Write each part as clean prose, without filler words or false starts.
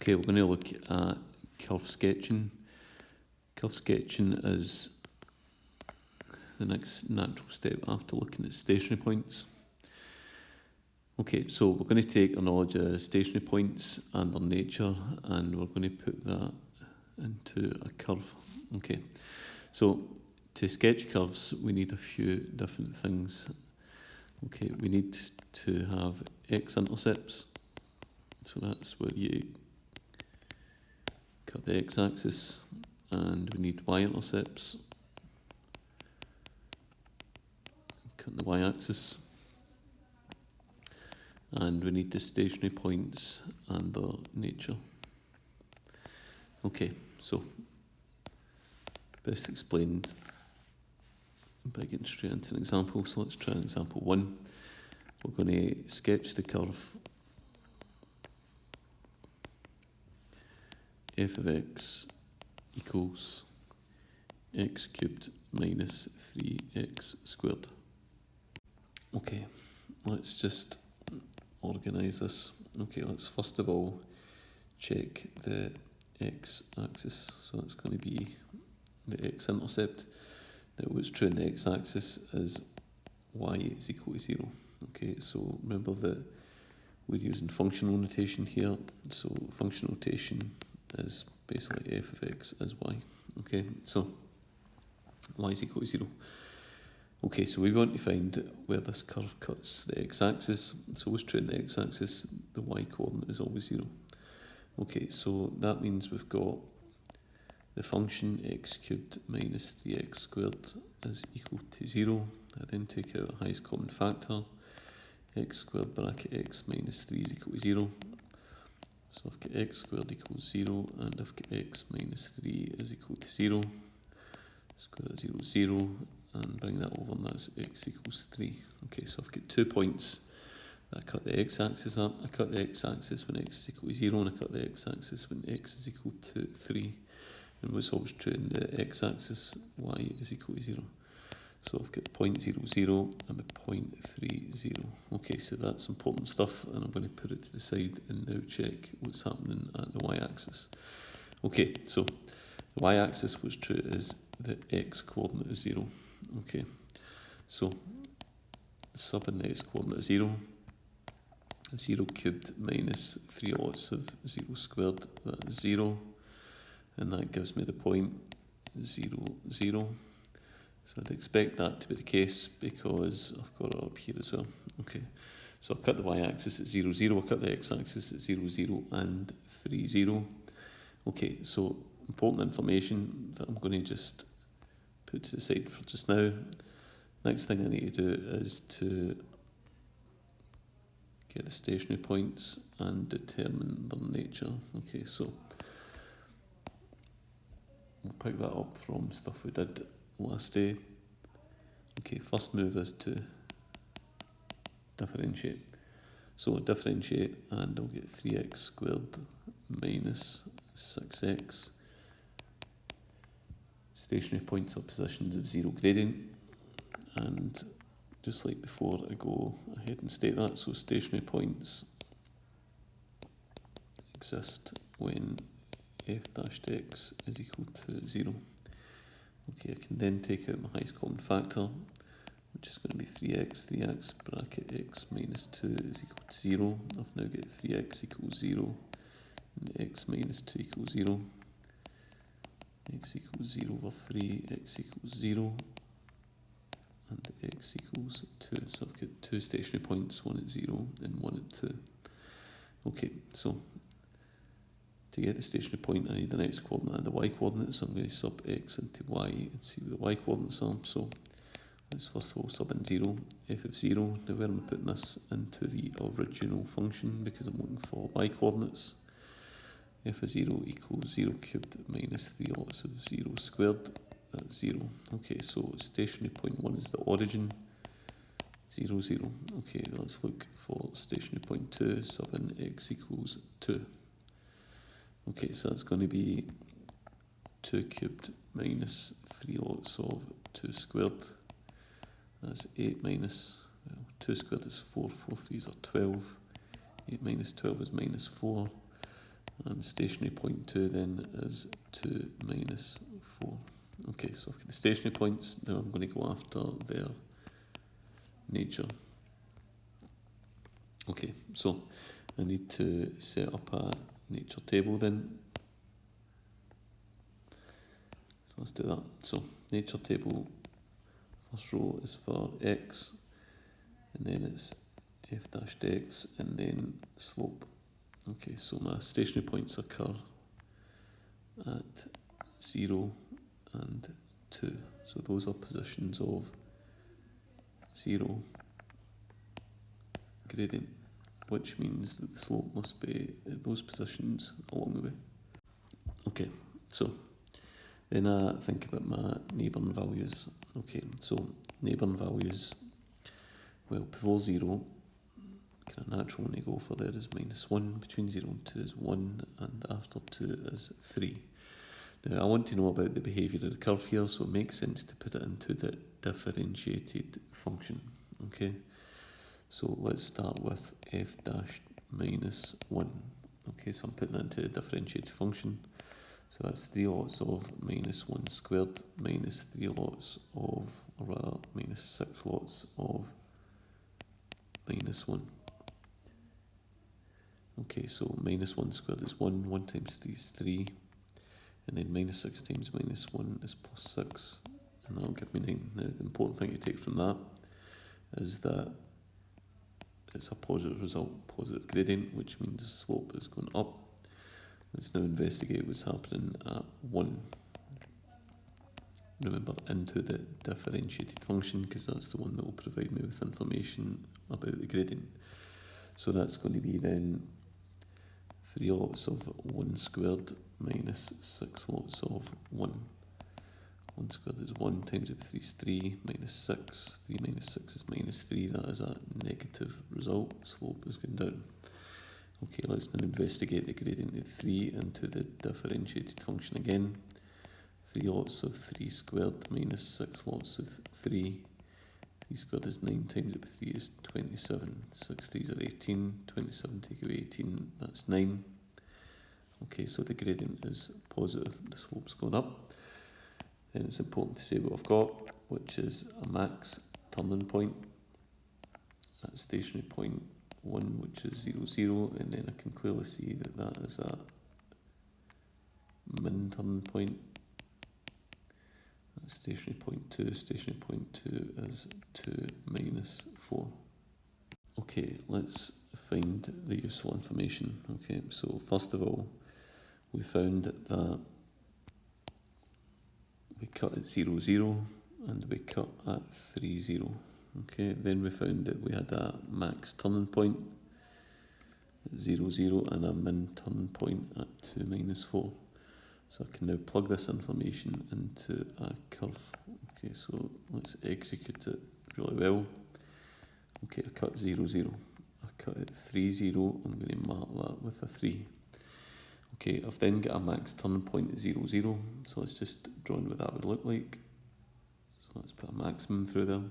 Okay, we're going to look at curve sketching. Curve sketching is the next natural step after looking at stationary points. Okay, so we're going to take our knowledge of stationary points and their nature, and we're going to put that into a curve. Okay, so to sketch curves, we need a few different things. Okay, we need to have x-intercepts, so that's where you cut the x-axis, and we need y-intercepts, cut the y-axis, and we need the stationary points and their nature. Okay, so best explained by getting straight into an example. So let's try an example 1. We're going to sketch the curve f of x equals x cubed minus 3x squared. Okay, let's just organise this. Okay, let's first of all check the x-axis. So that's going to be the x-intercept. Now what's true in the x-axis is y is equal to 0. Okay, so remember that we're using functional notation here. So functional notation is basically f of x as y. Okay, so y is equal to 0. Okay, so we want to find where this curve cuts the x-axis. So what's true in the x-axis? The y-coordinate is always 0. Okay, so that means we've got the function x cubed minus 3x squared is equal to 0. I then take out the highest common factor. X squared bracket x minus 3 is equal to 0. So I've got x squared equals 0, and I've got x minus 3 is equal to 0. Square root of 0 is 0, and bring that over, and that's x equals 3. Okay, so I've got 2 points that I cut the x-axis up. I cut the x-axis when x is equal to 0, and I cut the x-axis when x is equal to 3. And what's always true in the x-axis? Y is equal to 0. So I've got 0.00 and the 0.30. Okay, so that's important stuff, and I'm going to put it to the side and now check what's happening at the y-axis. Okay, so the y-axis, what's true is the x-coordinate is 0. Okay, so sub in the x-coordinate is 0. 0 cubed minus 3 lots of 0 squared, that's 0. And that gives me the point 0, 0. So I'd expect that to be the case because I've got it up here as well. Okay, so I'll cut the y-axis at 0, 0, I'll cut the x-axis at 0, 0 and 3, 0. Okay, so important information that I'm going to just put to the side for just now. Next thing I need to do is to get the stationary points and determine their nature. Okay, so we'll pick that up from stuff we did last day. Okay, first move is to differentiate. So I'll differentiate, and I'll get 3x squared minus 6x. Stationary points are positions of 0 gradient, and just like before, I go ahead and state that. So stationary points exist when f dash x is equal to 0. Okay, I can then take out my highest common factor, which is going to be 3x. 3x bracket x minus 2 is equal to 0. I've now got 3x equals 0, and x minus 2 equals 0. X equals 0 over 3, x equals 0, and x equals 2. So I've got 2 stationary points, one at 0 and one at 2. Okay, so to get the stationary point, I need an x-coordinate and a y-coordinate, so I'm going to sub x into y and see what the y-coordinates are. So let's first of all sub in 0, f of 0. Now where am I putting this? Into the original function, because I'm looking for y-coordinates. F of 0 equals 0 cubed minus 3 lots of 0 squared, that's 0. Okay, so stationary point 1 is the origin, 0, 0. Okay, let's look for stationary point 2, sub in x equals 2. Okay, so that's going to be 2 cubed minus 3 lots of 2 squared. That's 8 minus, well, 2 squared is 4, 4 3s are 12. 8 minus 12 is minus 4. And stationary point 2 then is 2 minus 4. Okay, so I've got the stationary points. Now I'm going to go after their nature. Okay, so I need to set up a nature table then. So let's do that. So nature table, first row is for x, and then it's f dashed x, and then slope. Okay, so my stationary points occur at 0 and 2. So those are positions of 0 gradient, which means that the slope must be at those positions along the way. Okay, so then I think about my neighbouring values. Okay, so neighbouring values, well, before 0, kind of natural one to go for there is -1, between 0 and 2 is 1, and after 2 is 3. Now I want to know about the behaviour of the curve here, so it makes sense to put it into the differentiated function. Okay, so let's start with f dash minus 1. Okay, so I'm putting that into the differentiated function. So that's 3 lots of -1 squared minus 3 lots of, or rather minus 6 lots of -1. Okay, so -1 squared is 1, 1 times 3 is 3, and then -6 times -1 is +6, and that'll give me 9. Now the important thing to take from that is that it's a positive result, positive gradient, which means the slope is going up. Let's now investigate what's happening at 1. Remember, into the differentiated function, because that's the one that will provide me with information about the gradient. So that's going to be then 3 lots of 1 squared minus 6 lots of 1. 1 squared is 1, times it 3 is 3, minus 6. 3 minus 6 is -3, that is a negative result, slope is going down. Okay, let's now investigate the gradient of 3 into the differentiated function again. 3 lots of 3 squared minus 6 lots of 3. 3 squared is 9, times it by 3 is 27. 6 3s are 18, 27 take away 18, that's 9. Okay, so the gradient is positive, the slope's going up. Then it's important to say what I've got, which is a max turning point at stationary point 1, which is 0, 0, and then I can clearly see that that is a min turning point at stationary point 2. Stationary point 2 is 2 minus 4. Okay, let's find the useful information. Okay, so first of all, we found that we cut at 0, 0, and we cut at 3, 0. Okay, then we found that we had a max turning point at 0, 0, and a min turning point at 2 minus 4. So I can now plug this information into a curve. Okay, so let's execute it really well. Okay, I cut 0, 0. I cut at 3, 0. I'm going to mark that with a 3. Okay, I've then got a max turning point at 0, 0. So let's just draw in what that would look like. So let's put a maximum through there.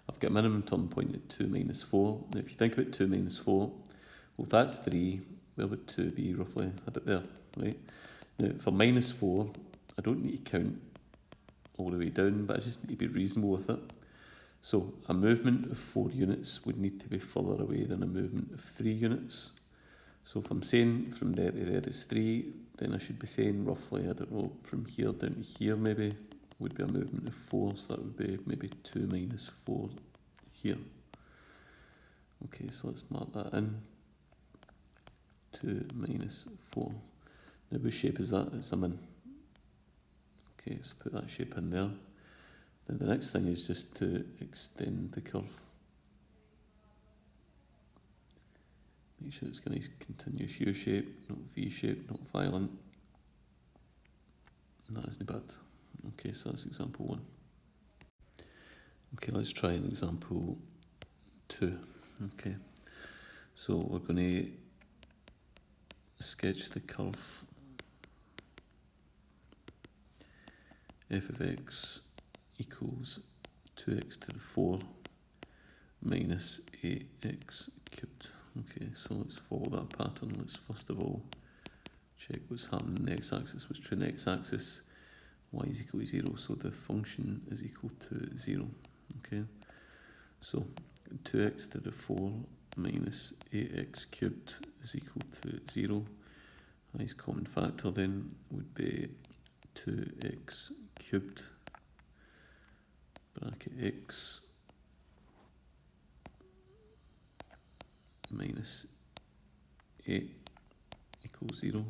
I've got a minimum turning point at 2 minus 4. Now if you think about 2 minus 4, well if that's 3, where would 2 be roughly? About there, right? Now for minus 4, I don't need to count all the way down, but I just need to be reasonable with it. So a movement of 4 units would need to be further away than a movement of 3 units. So if I'm saying from there to there is 3, then I should be saying roughly, I don't know, from here down to here maybe would be a movement of 4, so that would be maybe 2 minus 4 here. Okay, so let's mark that in. 2 minus 4. Now which shape is that? It's a min. Okay, so put that shape in there. Then the next thing is just to extend the curve. Make sure it's got a nice continuous U shape, not V shape, not violent. And that isn't bad. Okay, so that's example 1. Okay, let's try an example 2. Okay, so we're going to sketch the curve f of x equals 2x to the 4 minus 8x cubed. Okay, so let's follow that pattern. Let's first of all check what's happening in the x-axis. What's true in the x-axis? Y is equal to 0, so the function is equal to 0. Okay, so 2x to the 4 minus 8x cubed is equal to 0. Highest common factor then would be 2x cubed bracket x minus 8 equals 0.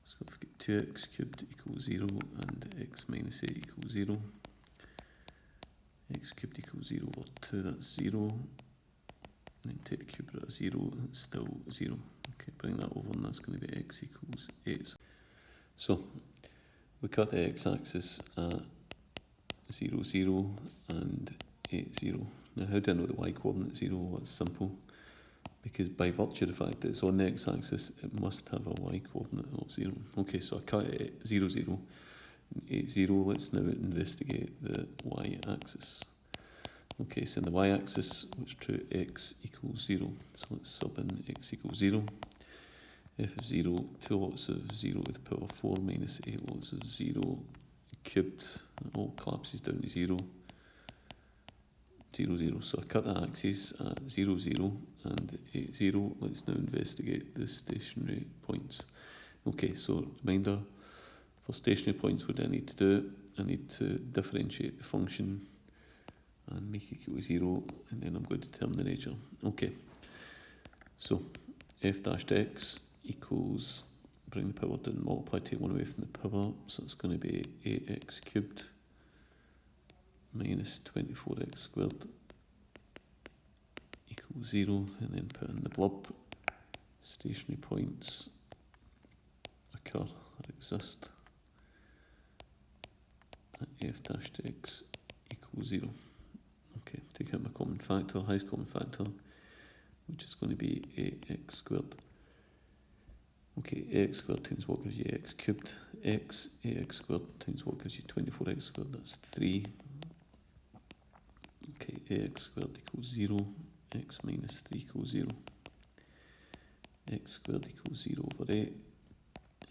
So if we get 2x cubed equals 0 and x minus 8 equals 0, x cubed equals 0 over 2, that's 0. And then take the cube root of 0, it's still 0. Okay, bring that over and that's going to be x equals 8. So we cut the x-axis at 0, 0 and 8, 0. Now how do I know the y-coordinate 0? Well, it's simple. Because by virtue of the fact that it's on the x-axis, it must have a y-coordinate of 0. Okay, so I cut it at 0, 0 and 8, 0. Let's now investigate the y-axis. Okay, so in the y-axis, what's true? X equals 0. So let's sub in x equals 0. F of 0, 2 lots of 0 to the power 4 minus 8 lots of 0 cubed. It all collapses down to 0. 0, 0. So I cut the axes at 0, 0 and 8, 0. Let's now investigate the stationary points. Okay, so reminder, for stationary points, what do I need to do? I need to differentiate the function and make it equal to 0, and then I'm going to determine the nature. Okay, so f dashed x equals, bring the power down, multiply, take 1 away from the power, so it's going to be 8x cubed minus 24x squared equals 0, and then put in the blurb. Stationary points occur or exist at f dashed x equals 0. Okay, take out my common factor, highest common factor, which is going to be 8x squared. Okay, ax squared times what gives you x cubed? Ax squared times what gives you 24x squared? That's 3. Okay, ax squared equals 0, x minus 3 equals 0. X squared equals 0 over 8,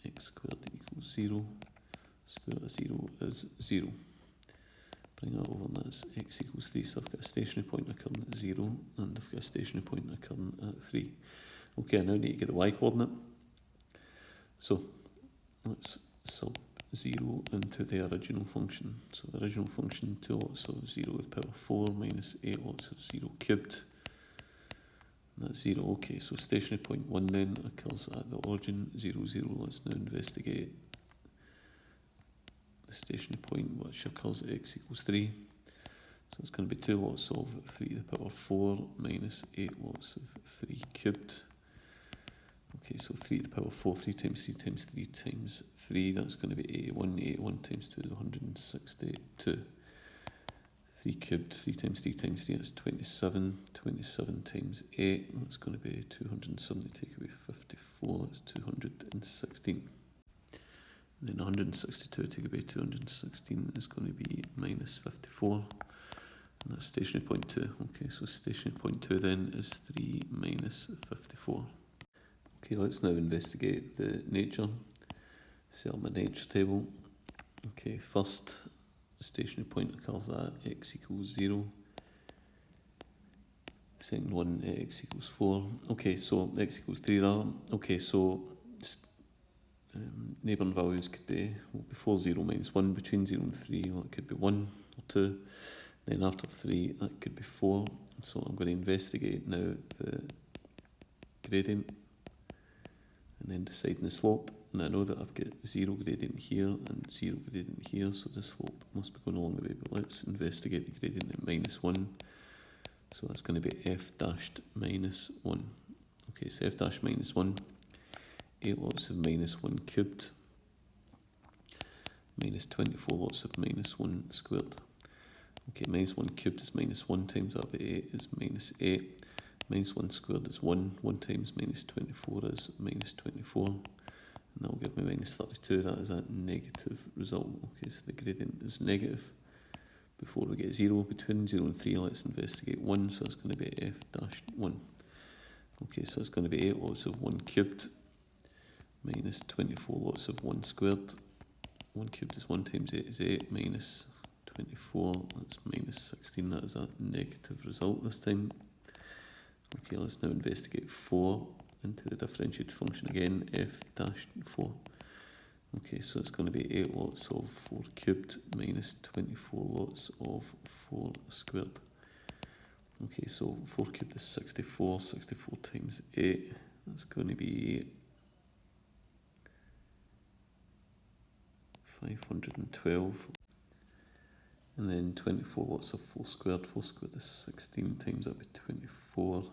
x squared equals 0, square root of 0 is 0. Bring that over and that's x equals 3, so I've got a stationary point occurring at 0 and I've got a stationary point occurring at 3. Okay, I now need to get the y-coordinate. So let's sub 0 into the original function. So the original function, 2 lots of 0 to the power 4 minus 8 lots of 0 cubed. And that's 0. Okay, so stationary point 1 then occurs at the origin, 0, 0. Let's now investigate the stationary point which occurs at x equals 3. So it's going to be 2 lots of 3 to the power 4 minus 8 lots of 3 cubed. Okay, so 3 to the power 4, 3 times 3 times 3 times 3, that's going to be 81. 81 times 2 is 162. 3 cubed, 3 times 3 times 3, that's 27. 27 times 8, that's going to be 270, take away 54, that's 216. And then 162 take away 216 is going to be minus 54. And that's stationary point 2. Okay, so stationary point 2 then is 3 minus 54. Okay, let's now investigate the nature. Set up my nature table. Okay, first stationary point occurs at x equals 0. Second one at x equals 4. Okay, so x equals 3 rather. Okay, so neighbouring values could be, well, before 0 minus 1, between 0 and 3, well, it could be 1 or 2. Then after 3, that could be 4. So I'm going to investigate now the gradient and then deciding the slope. And I know that I've got 0 gradient here and 0 gradient here, so the slope must be going along the way. But let's investigate the gradient at minus 1. So that's going to be f dashed minus 1. Okay, so f dash minus 1, 8 lots of minus 1 cubed, minus 24 lots of minus 1 squared. Okay, minus 1 cubed is minus 1 times that by 8 is minus 8. Minus 1 squared is 1. 1 times minus 24 is minus 24. And that will give me minus 32. That is a negative result. Okay, so the gradient is negative. Before we get 0, between 0 and 3, let's investigate 1. So it's going to be f dash 1. Okay, so it's going to be 8 lots of 1 cubed, minus 24 lots of 1 squared. 1 cubed is 1 times 8 is 8, minus 24, that's minus 16, that is a negative result this time. Okay, let's now investigate 4 into the differentiated function again, f dash 4. Okay, so it's going to be 8 lots of 4 cubed minus 24 lots of 4 squared. Okay, so 4 cubed is 64, 64 times 8, that's going to be 512. And then 24 lots of 4 squared. 4 squared is 16 times that would be 24.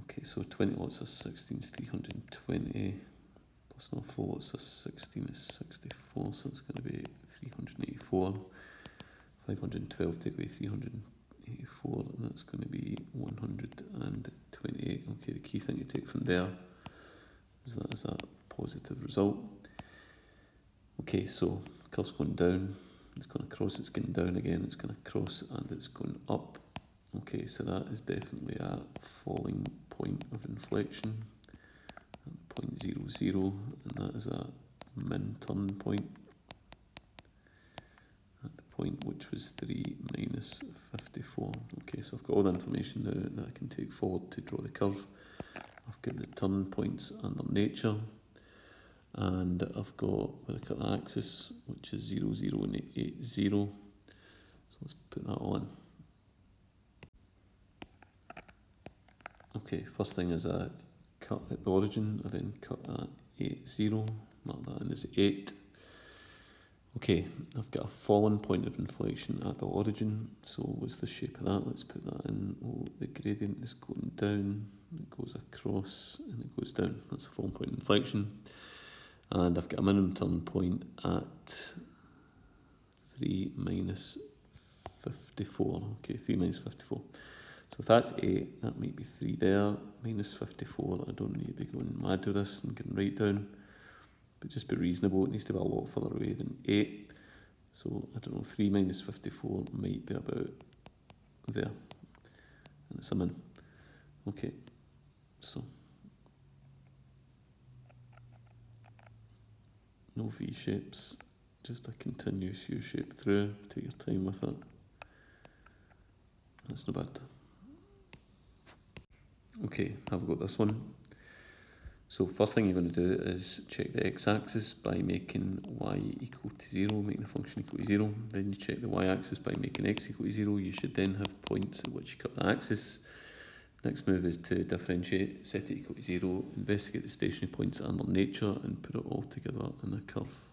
Okay, so 20 lots of 16 is 320. Plus another 4 lots of 16 is 64, so it's going to be 384. 512 take away 384, and that's going to be 128. Okay, the key thing to take from there is that is a positive result. Okay, so curve's going down, it's going to cross, it's going down again, it's going to cross, and it's going up. Okay, so that is definitely a falling point of inflection at point 0, 0, and that is a min turn point at the point which was 3 minus 54. Okay, so I've got all the information now that I can take forward to draw the curve. I've got the turn points and their nature, and I've got the axis, which is 0, 0 and 8, 0. So let's put that on. Okay, first thing is I cut at the origin, I then cut at 8, 0, mark that in as 8. Okay, I've got a fallen point of inflection at the origin, so what's the shape of that? Let's put that in. Oh, the gradient is going down, it goes across and it goes down. That's a fallen point of inflection. And I've got a minimum turn point at 3 minus 54. Okay, 3 minus 54. So if that's 8, that might be 3 there. Minus 54, I don't need to be going mad with this and getting right down. But just be reasonable, it needs to be a lot further away than 8. So I don't know, 3 minus 54 might be about there. And it's a min. Okay, so no V shapes, just a continuous U shape through. Take your time with it. That's not bad. Okay, I've got this one. So first thing you're going to do is check the x-axis by making y equal to 0, making the function equal to 0. Then you check the y-axis by making x equal to 0. You should then have points at which you cut the axis. Next move is to differentiate, set it equal to 0, investigate the stationary points and their nature, and put it all together in a curve.